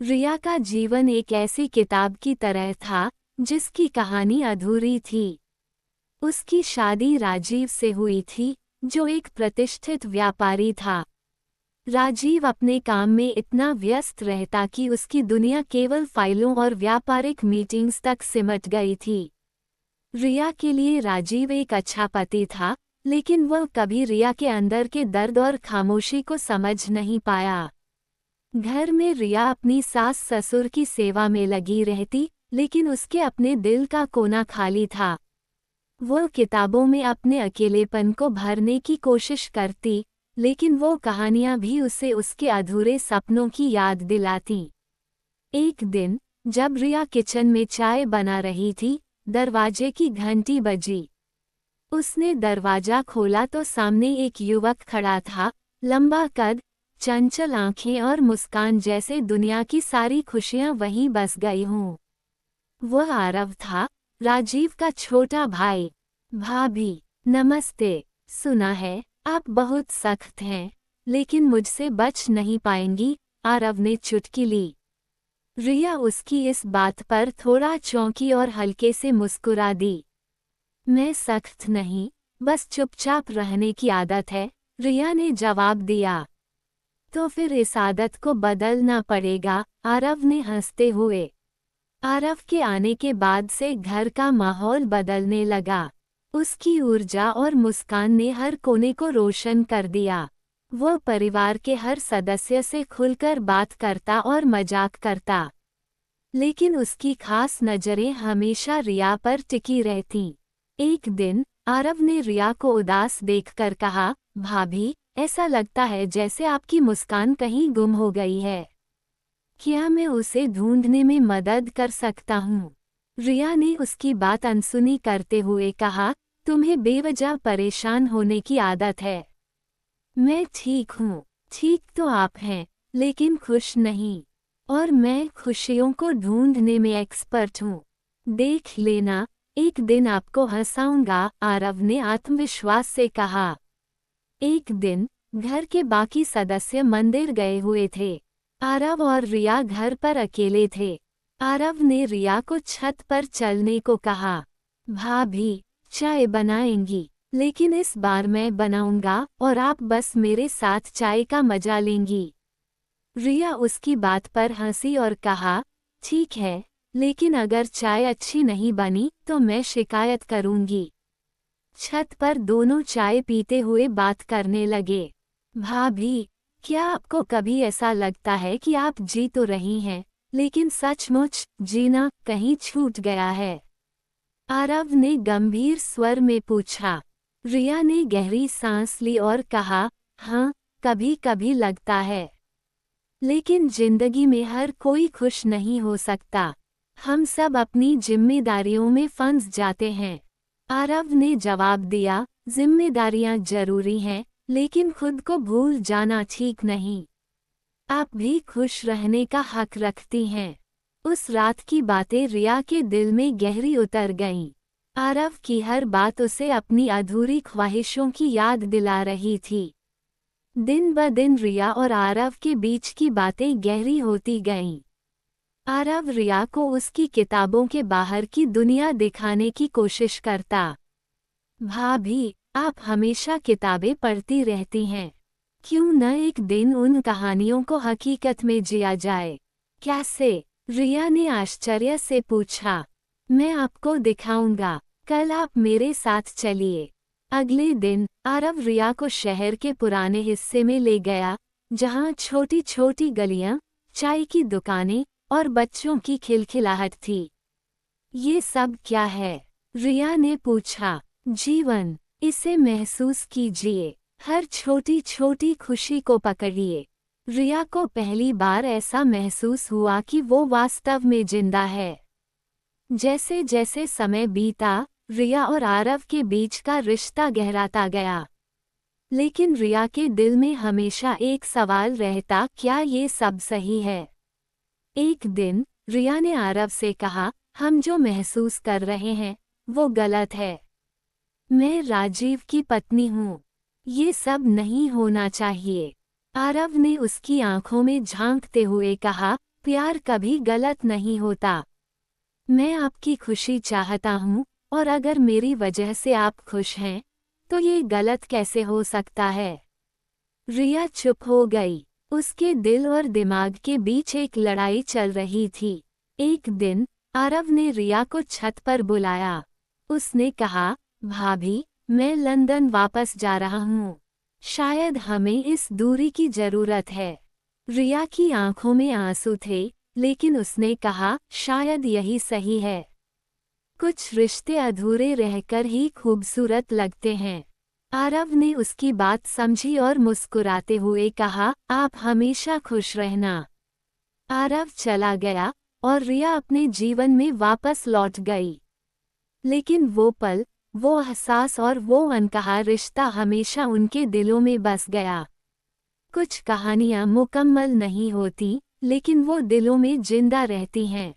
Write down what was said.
रिया का जीवन एक ऐसी किताब की तरह था जिसकी कहानी अधूरी थी। उसकी शादी राजीव से हुई थी, जो एक प्रतिष्ठित व्यापारी था। राजीव अपने काम में इतना व्यस्त रहता कि उसकी दुनिया केवल फाइलों और व्यापारिक मीटिंग्स तक सिमट गई थी। रिया के लिए राजीव एक अच्छा पति था, लेकिन वह कभी रिया के अंदर के दर्द और खामोशी को समझ नहीं पाया। घर में रिया अपनी सास ससुर की सेवा में लगी रहती, लेकिन उसके अपने दिल का कोना खाली था। वो किताबों में अपने अकेलेपन को भरने की कोशिश करती, लेकिन वो कहानियां भी उसे उसके अधूरे सपनों की याद दिलाती। एक दिन जब रिया किचन में चाय बना रही थी, दरवाजे की घंटी बजी। उसने दरवाजा खोला तो सामने एक युवक खड़ा था, लंबा कद, चंचल आंखें और मुस्कान जैसे दुनिया की सारी खुशियां वहीं बस गई हों। वह आरव था, राजीव का छोटा भाई। भाभी, नमस्ते। सुना है आप बहुत सख्त हैं, लेकिन मुझसे बच नहीं पाएंगी, आरव ने चुटकी ली। रिया उसकी इस बात पर थोड़ा चौंकी और हल्के से मुस्कुरा दी। मैं सख्त नहीं, बस चुपचाप रहने की आदत है, रिया ने जवाब दिया। तो फिर इस आदत को बदलना पड़ेगा, आरव ने हंसते हुए। आरव के आने के बाद से घर का माहौल बदलने लगा। उसकी ऊर्जा और मुस्कान ने हर कोने को रोशन कर दिया। वह परिवार के हर सदस्य से खुलकर बात करता और मजाक करता। लेकिन उसकी खास नजरें हमेशा रिया पर टिकी रहतीं। एक दिन आरव ने रिया को उदास देखकर कहा, भाभी, ऐसा लगता है जैसे आपकी मुस्कान कहीं गुम हो गई है। क्या मैं उसे ढूंढने में मदद कर सकता हूँ? रिया ने उसकी बात अनसुनी करते हुए कहा, तुम्हें बेवजह परेशान होने की आदत है। मैं ठीक हूँ। ठीक तो आप हैं, लेकिन खुश नहीं। और मैं खुशियों को ढूंढने में एक्सपर्ट हूँ। देख लेना, एक दिन आपको हंसाऊंगा, आरव ने आत्मविश्वास से कहा। एक दिन घर के बाकी सदस्य मंदिर गए हुए थे। आरव और रिया घर पर अकेले थे। आरव ने रिया को छत पर चलने को कहा। भाभी, चाय बनाएंगी, लेकिन इस बार मैं बनाऊंगा और आप बस मेरे साथ चाय का मजा लेंगी। रिया उसकी बात पर हंसी और कहा, ठीक है, लेकिन अगर चाय अच्छी नहीं बनी तो मैं शिकायत करूंगी। छत पर दोनों चाय पीते हुए बात करने लगे। भाभी, क्या आपको कभी ऐसा लगता है कि आप जी तो रही हैं, लेकिन सचमुच जीना कहीं छूट गया है? आरव ने गंभीर स्वर में पूछा। रिया ने गहरी सांस ली और कहा, हाँ, कभी कभी लगता है। लेकिन जिंदगी में हर कोई खुश नहीं हो सकता। हम सब अपनी जिम्मेदारियों में फंस जाते हैं। आरव ने जवाब दिया, जिम्मेदारियां जरूरी हैं, लेकिन खुद को भूल जाना ठीक नहीं। आप भी खुश रहने का हक रखती हैं। उस रात की बातें रिया के दिल में गहरी उतर गईं। आरव की हर बात उसे अपनी अधूरी ख्वाहिशों की याद दिला रही थी। दिन ब दिन रिया और आरव के बीच की बातें गहरी होती गईं। आरव रिया को उसकी किताबों के बाहर की दुनिया दिखाने की कोशिश करता। भाभी, आप हमेशा किताबें पढ़ती रहती हैं। क्यों न एक दिन उन कहानियों को हकीकत में जिया जाए? कैसे? रिया ने आश्चर्य से पूछा। मैं आपको दिखाऊंगा, कल आप मेरे साथ चलिए। अगले दिन आरव रिया को शहर के पुराने हिस्से में ले गया, जहां छोटी छोटी गलियां, चाय की दुकानें और बच्चों की खिलखिलाहट थी। ये सब क्या है? रिया ने पूछा। जीवन, इसे महसूस कीजिए, हर छोटी छोटी खुशी को पकड़िए। रिया को पहली बार ऐसा महसूस हुआ कि वो वास्तव में जिंदा है। जैसे जैसे समय बीता, रिया और आरव के बीच का रिश्ता गहराता गया। लेकिन रिया के दिल में हमेशा एक सवाल रहता, क्या ये सब सही है? एक दिन रिया ने आरव से कहा, हम जो महसूस कर रहे हैं वो गलत है। मैं राजीव की पत्नी हूँ। ये सब नहीं होना चाहिए। आरव ने उसकी आंखों में झांकते हुए कहा, प्यार कभी गलत नहीं होता। मैं आपकी खुशी चाहता हूँ, और अगर मेरी वजह से आप खुश हैं, तो ये गलत कैसे हो सकता है? रिया चुप हो गई। उसके दिल और दिमाग के बीच एक लड़ाई चल रही थी। एक दिन आरव ने रिया को छत पर बुलाया। उसने कहा, भाभी, मैं लंदन वापस जा रहा हूँ। शायद हमें इस दूरी की जरूरत है। रिया की आंखों में आंसू थे, लेकिन उसने कहा, शायद यही सही है। कुछ रिश्ते अधूरे रहकर ही खूबसूरत लगते हैं। आरव ने उसकी बात समझी और मुस्कुराते हुए कहा, आप हमेशा खुश रहना। आरव चला गया और रिया अपने जीवन में वापस लौट गई। लेकिन वो पल, वो एहसास और वो अनकहा रिश्ता हमेशा उनके दिलों में बस गया। कुछ कहानियां मुकम्मल नहीं होती, लेकिन वो दिलों में जिंदा रहती हैं।